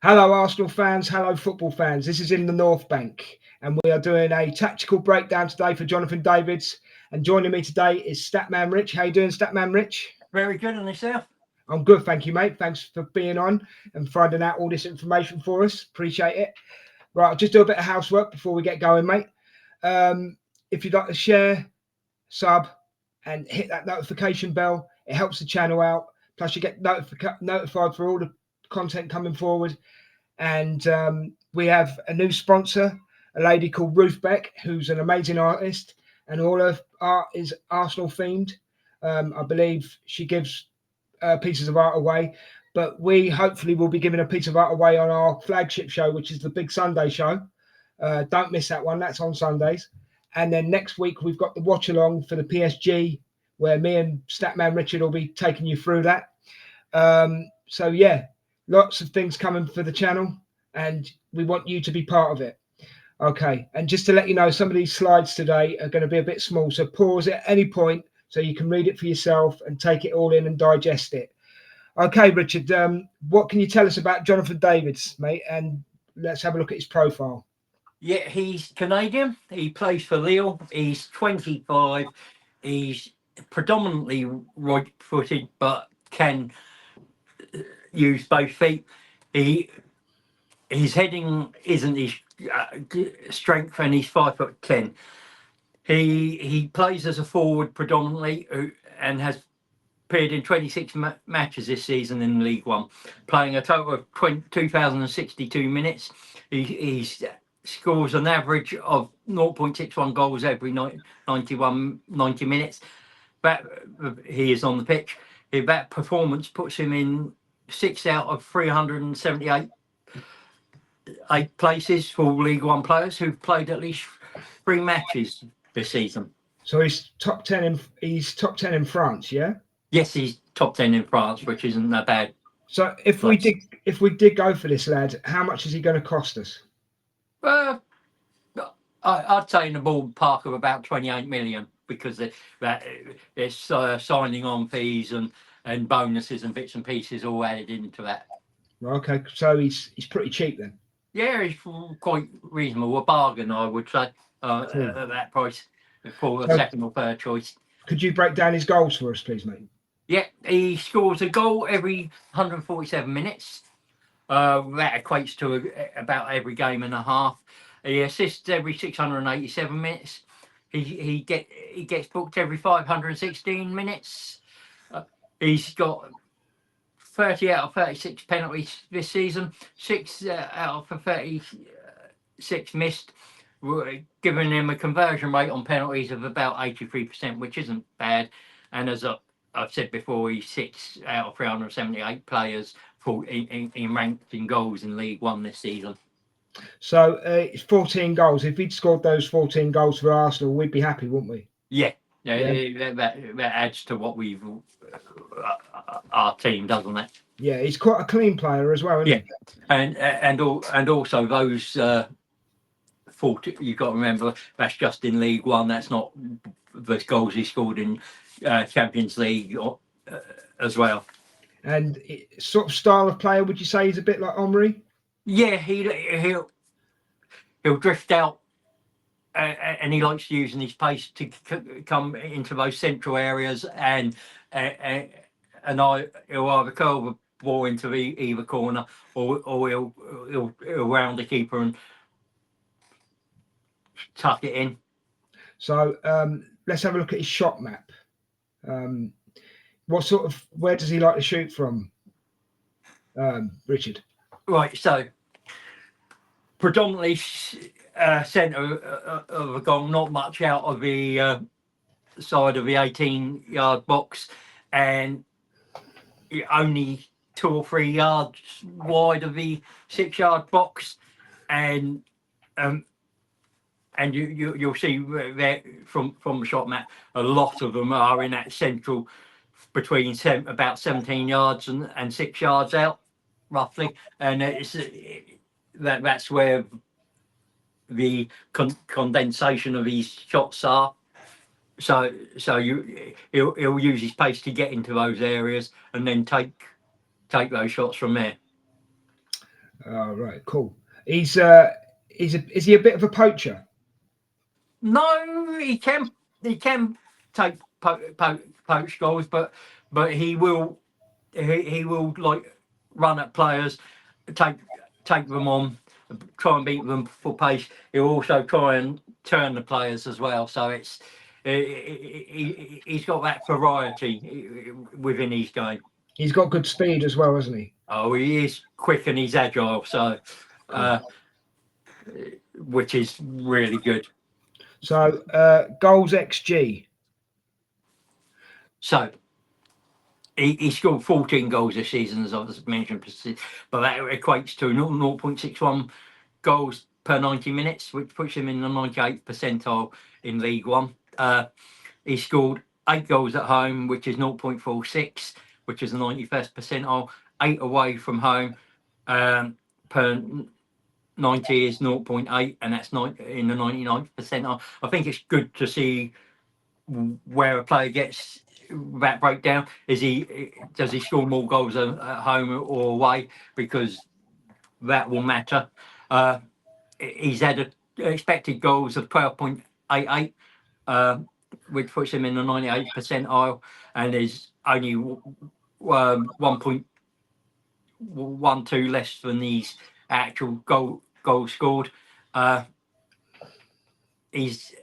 Hello, Arsenal fans. Hello, football fans. This is in the North Bank, and we are doing a tactical breakdown today for Jonathon Davids. And joining me today is Statman Rich. How you doing, Statman Rich? Very good on yourself. I'm good, thank you, mate. Thanks for being on and finding out all this information for us. Appreciate it. Right, I'll just do a bit of housework before we get going, mate. If you'd like to share, sub, and hit that notification bell, it helps the channel out. Plus, you get notified for all the content coming forward. And we have a new sponsor, a lady called Ruth Beck, who's an amazing artist, and all her art is Arsenal themed. I believe she gives pieces of art away, but we hopefully will be giving a piece of art away on our flagship show, which is the Big Sunday show. Don't miss that one. That's on Sundays. And then next week we've got the watch along for the PSG, where me and Statman Richard will be taking you through that. So yeah, lots of things coming for the channel, and we want you to be part of it. Okay, and just to let you know, some of these slides today are going to be a bit small, so pause at any point so you can read it for yourself and take it all in and digest it. Okay, Richard, what can you tell us about Jonathon Davids, mate? And let's have a look at his profile. Yeah, he's Canadian. He plays for Lille. He's 25. He's predominantly right-footed, but can use both feet. His heading isn't his strength, and he's 5'10". He plays as a forward predominantly, and has appeared in 26 matches this season in League One, playing a total of 2,062 minutes. He scores an average of 0.61 goals every 90 minutes. That he is on the pitch. That performance puts him in 6 out of 378 places for League One players who've played at least 3 matches this season. So he's top 10 in France, yeah? Yes, he's top 10 in France, which isn't that bad. So if we did go for this lad, how much is he going to cost us? I'd say in the ballpark of about 28 million, because there's signing on fees and bonuses and bits and pieces all added into that. Okay, so he's pretty cheap then. Yeah, he's quite reasonable, a bargain, I would say, at that price for a second or third choice. Could you break down his goals for us, please, mate? Yeah, he scores a goal every 147 minutes. That equates to about every game and a half. He assists every 687 minutes. He gets booked every 516 minutes. He's got 30 out of 36 penalties this season, 6 out of 36 missed, giving him a conversion rate on penalties of about 83%, which isn't bad. And as I've said before, he's 6 out of 378 players in ranked in goals in League One this season. So it's 14 goals. If he'd scored those 14 goals for Arsenal, we'd be happy, wouldn't we? Yeah. That adds to what we've our team, doesn't it? Yeah, he's quite a clean player as well, isn't he? And also those 40. You've got to remember that's just in League One. That's not the goals he scored in Champions League as well. And sort of style of player, would you say he's a bit like Omri? Yeah, he'll drift out, and he likes using his pace to come into those central areas, and he'll either curl the ball into either corner, or he'll round the keeper and tuck it in. So let's have a look at his shot map. Where does he like to shoot from, Richard? Right, so predominantly centre of a goal, not much out of the side of the 18-yard box, and only 2 or 3 yards wide of the 6-yard box, and you'll see there from the shot map, a lot of them are in that central between about 17 yards and 6 yards out, roughly, and that's where the condensation of these shots are. So he'll use his pace to get into those areas and then take those shots from there. Oh, right, cool. Is he a bit of a poacher? No, he can take poach goals, but he will like run at players, take take them on, try and beat them for pace. He'll also try and turn the players as well. So he's got that variety within his game. He's got good speed as well, hasn't he? Oh, he is quick and he's agile, so Cool. uh, which is really good. So goals XG. So he scored 14 goals this season, as I was mentioned, but that equates to 0.61 goals per 90 minutes, which puts him in the 98th percentile in League One. He scored 8 goals at home, which is 0.46, which is the 91st percentile. 8 away from home per 90 is 0.8, and that's in the 99th percentile. I think it's good to see where a player gets that breakdown. Does he score more goals at home or away? Because that will matter. He's had expected goals of 12.88, which puts him in the 98th percentile, and is only 1.12 less than these actual goals scored. He's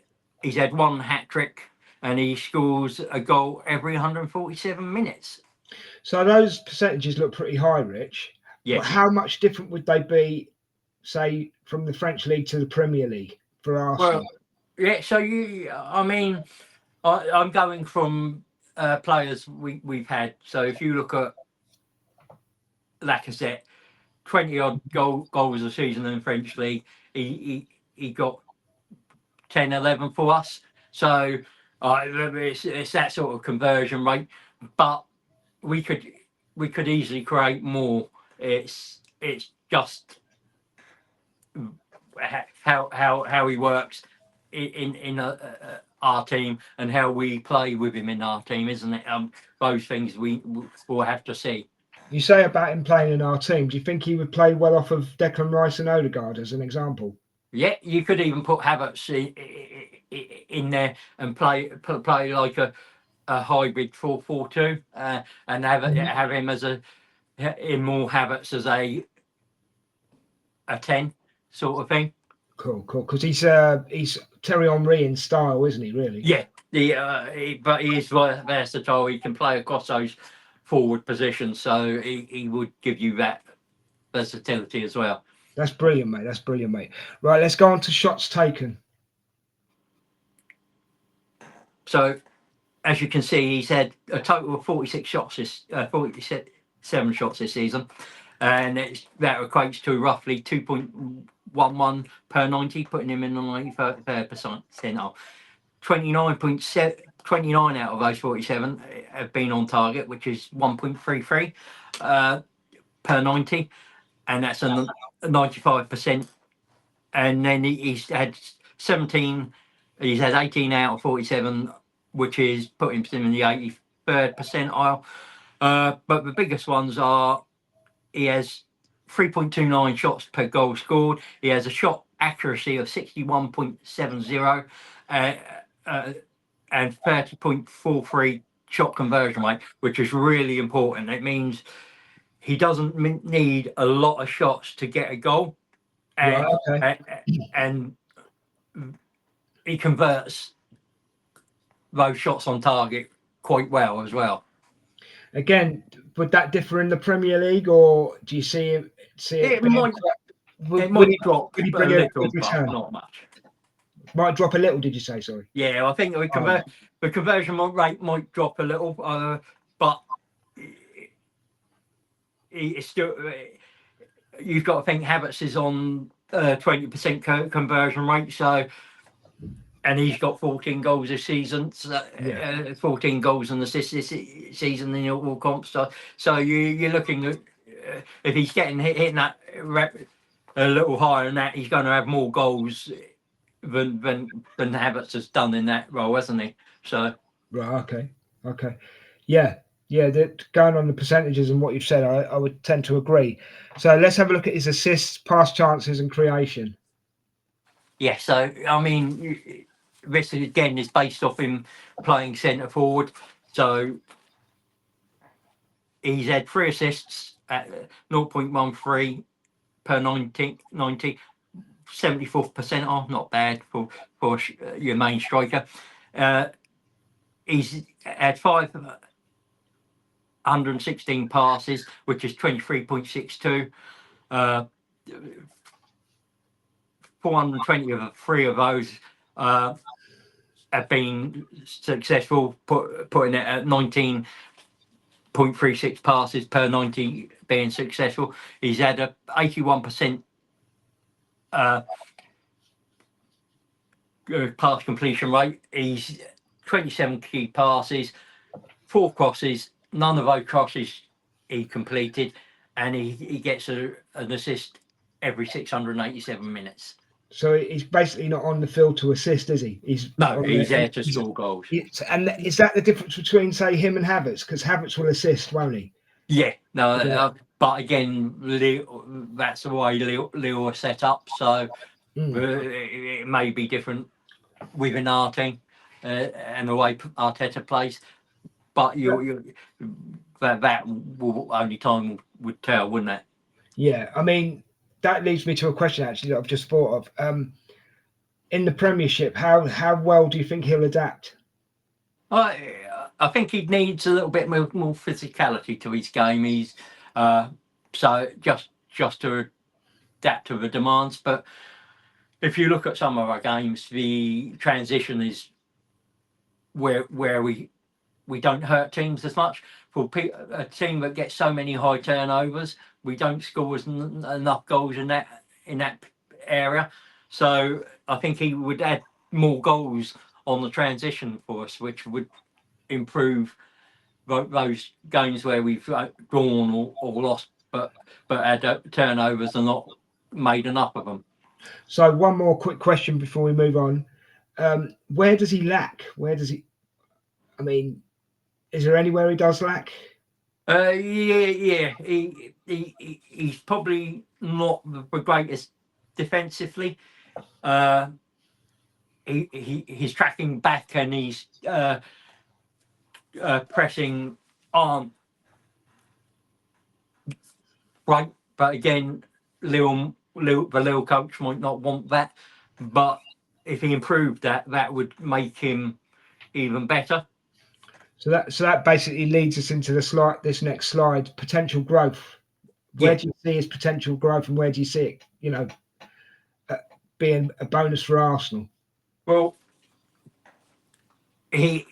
had one hat trick, and he scores a goal every 147 minutes. So those percentages look pretty high, Rich. Yeah. But how much different would they be, say, from the French league to the Premier League for Arsenal? Well, yeah. So I'm going from players we've had. So if you look at Lacazette, 20 odd goals a season in the French league, he got 10, 11 for us. So it's that sort of conversion rate, but we could easily create more. It's just how he works in our team, and how we play with him in our team, isn't it? Those things we will have to see. You say about him playing in our team. Do you think he would play well off of Declan Rice and Odegaard as an example? Yeah, you could even put Havertz in there and play like a hybrid 4-4-2, and have him as in more Havertz as a 10 sort of thing. Cool. Because he's Terry Henry in style, isn't he? Really? Yeah, but he is versatile. He can play across those forward positions, so he would give you that versatility as well. That's brilliant, mate. That's brilliant, mate. Right, let's go on to shots taken. So, as you can see, he's had a total of 47 shots this season, and that equates to roughly 2.11 per 90, putting him in the 93rd percentile. 29 out of those 47 have been on target, which is 1.33 per 90, and that's a 95%. And then he's had 17. He's had 18 out of 47, which is putting him in the 83rd percentile. But the biggest ones are he has 3.29 shots per goal scored. He has a shot accuracy of 61.70 and 30.43 shot conversion rate, which is really important. It means he doesn't need a lot of shots to get a goal, and Right, okay. and he converts those shots on target quite well as well. Again, would that differ in the Premier League, or do you see it? It might drop would he a bring a little, good but return? not much. Might drop a little. Did you say? Sorry. Yeah, I think the conversion rate might drop a little, but it's still. You've got to think Havertz is on 20% conversion rate, so, and he's got 14 goals this season, 14 goals and assists this season in all comps. So you're looking at if he's hitting that a little higher than that, he's going to have more goals than Havertz has done in that role, hasn't he? So right, okay, yeah. Yeah, going on the percentages and what you've said, I would tend to agree. So let's have a look at his assists, pass chances, and creation. Yeah, so I mean, this again is based off him playing centre forward. So he's had 3 assists at 0.13 per 90, 74th percentile. Not bad for your main striker. He's had 516 passes, which is 23.62. 420 of 3 of those have been successful, putting it at 19.36 passes per 90 being successful. He's had a 81% pass completion rate. He's 27 key passes, 4 crosses, none of those crosses he completed, and he gets an assist every 687 minutes. So he's basically not on the field to assist, is he? He's there to score goals. And is that the difference between, say, him and Havertz? Because Havertz will assist, won't he? Yeah, no, but again, that's the way Leo is set up. So it may be different within our team and the way Arteta plays. But that will only time would tell, wouldn't it? Yeah, I mean, that leads me to a question actually that I've just thought of. In the Premiership, how well do you think he'll adapt? I think he needs a little bit more physicality to his game. He's so just to adapt to the demands. But if you look at some of our games, the transition is where we don't hurt teams as much. For a team that gets so many high turnovers, we don't score enough goals in that area. So I think he would add more goals on the transition for us, which would improve those games where we've drawn or lost, but our turnovers are not made enough of them. So one more quick question before we move on. Where does he lack? I mean, is there anywhere he does lack? Yeah. He's probably not the greatest defensively. He's tracking back and he's pressing on. Right, but again, the Lille coach might not want that. But if he improved that would make him even better. So that basically leads us into this next slide, potential growth. Where do you see his potential growth, and where do you see it? Being a bonus for Arsenal. Well, he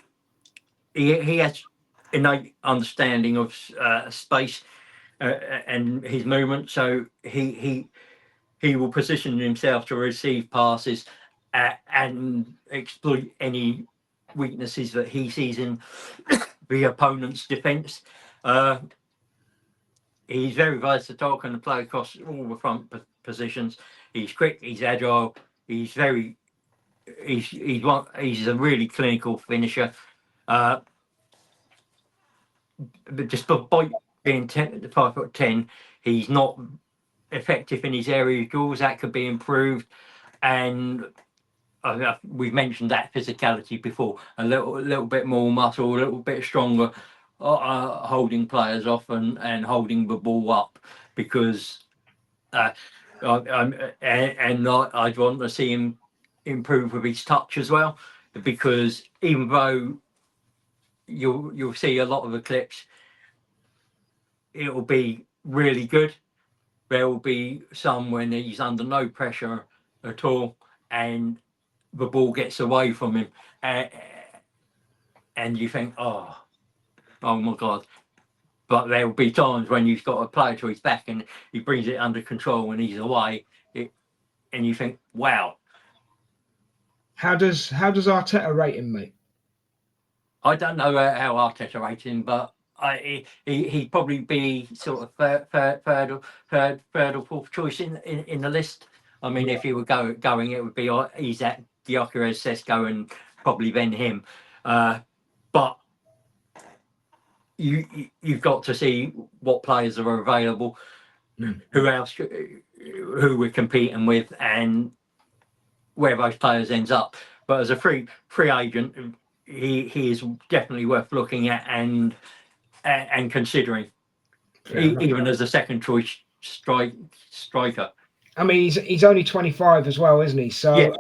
has innate understanding of space and his movement, so he will position himself to receive passes and exploit any weaknesses that he sees in the opponent's defence. He's very versatile, can play across all the front positions. He's quick, he's agile, he's a really clinical finisher. But just by being 5'10", he's not effective in his area of goals. That could be improved, and we've mentioned that physicality before. A little bit more muscle, a little bit stronger, holding players off and holding the ball up, because I'd want to see him improve with his touch as well, because even though you'll see a lot of the clips, it will be really good. There will be some when he's under no pressure at all and the ball gets away from him, and you think, oh my God. But there will be times when you've got a player to his back and he brings it under control and he's away, and you think, wow. How does Arteta rate him, mate? I don't know how Arteta rates him, but he'd probably be sort of third or fourth choice in the list. I mean, if he were going, it would be Isaac, Gyökeres, Sesko, and probably then him. But you've got to see what players are available, who else, who we're competing with, and where those players ends up. But as a free agent, he is definitely worth looking at and considering, even as a second choice striker. I mean, he's only 25 as well, isn't he? So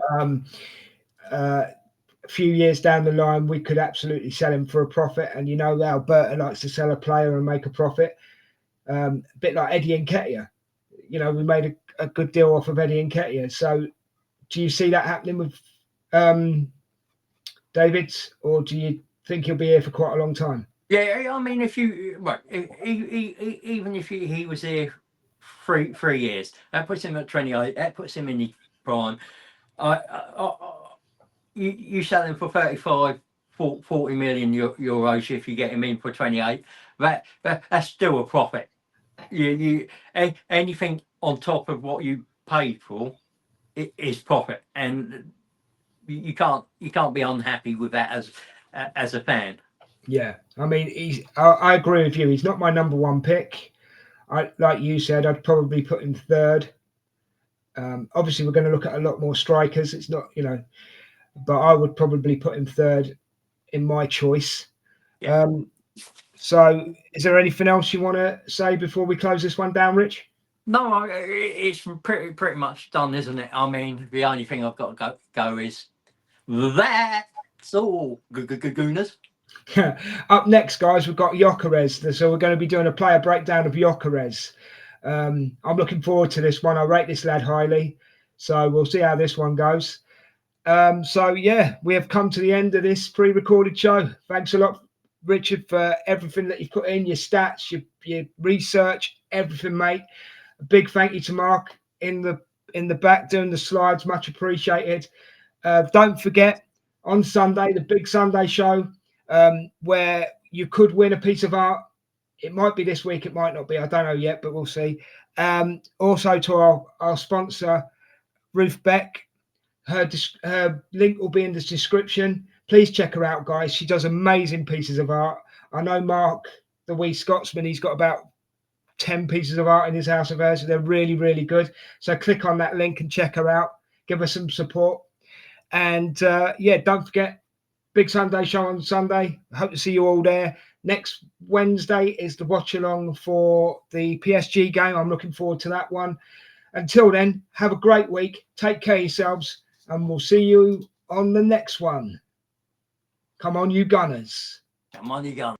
a few years down the line, we could absolutely sell him for a profit. And you know, Alberta likes to sell a player and make a profit. A bit like Eddie Nketiah. You know, we made a good deal off of Eddie Nketiah. So do you see that happening with David, or do you think he'll be here for quite a long time? Yeah, I mean, if you even if he was here 3 years, that puts him at 28. That puts him in the prime. You sell him for 35, 40 million euros if you get him in for 28. That's still a profit. Anything on top of what you paid for is profit, and you can't be unhappy with that as a fan. Yeah, I mean, I agree with you. He's not my number one pick. Like you said, I'd probably put him third. Obviously, we're going to look at a lot more strikers. It's not, you know, but I would probably put him third in my choice. Yeah. So, is there anything else you want to say before we close this one down, Rich? No, it's pretty much done, isn't it? I mean, the only thing I've got to go is that's all, gooners. Up next, guys, we've got Gyökeres. So we're going to be doing a player breakdown of Gyökeres. I'm looking forward to this one. I rate this lad highly. So we'll see how this one goes. So yeah, we have come to the end of this pre-recorded show. Thanks a lot, Richard, for everything that you've put in, your stats, your research, everything, mate. A big thank you to Mark in the back doing the slides. Much appreciated. Don't forget, on Sunday, the big Sunday show, where you could win a piece of art. It might be this week, it might not be. I don't know yet, but we'll see. Also to our sponsor, Ruth Beck. Her link will be in the description. Please check her out, guys. She does amazing pieces of art. I know Mark, the wee Scotsman, he's got about 10 pieces of art in his house of hers. They're really, really good. So click on that link and check her out. Give her some support. And yeah, don't forget, big Sunday show on Sunday. I hope to see you all there. Next Wednesday is the watch along for the PSG game. I'm looking forward to that one. Until then, have a great week. Take care of yourselves, and we'll see you on the next one. Come on, you Gunners. Come on, you Gunners.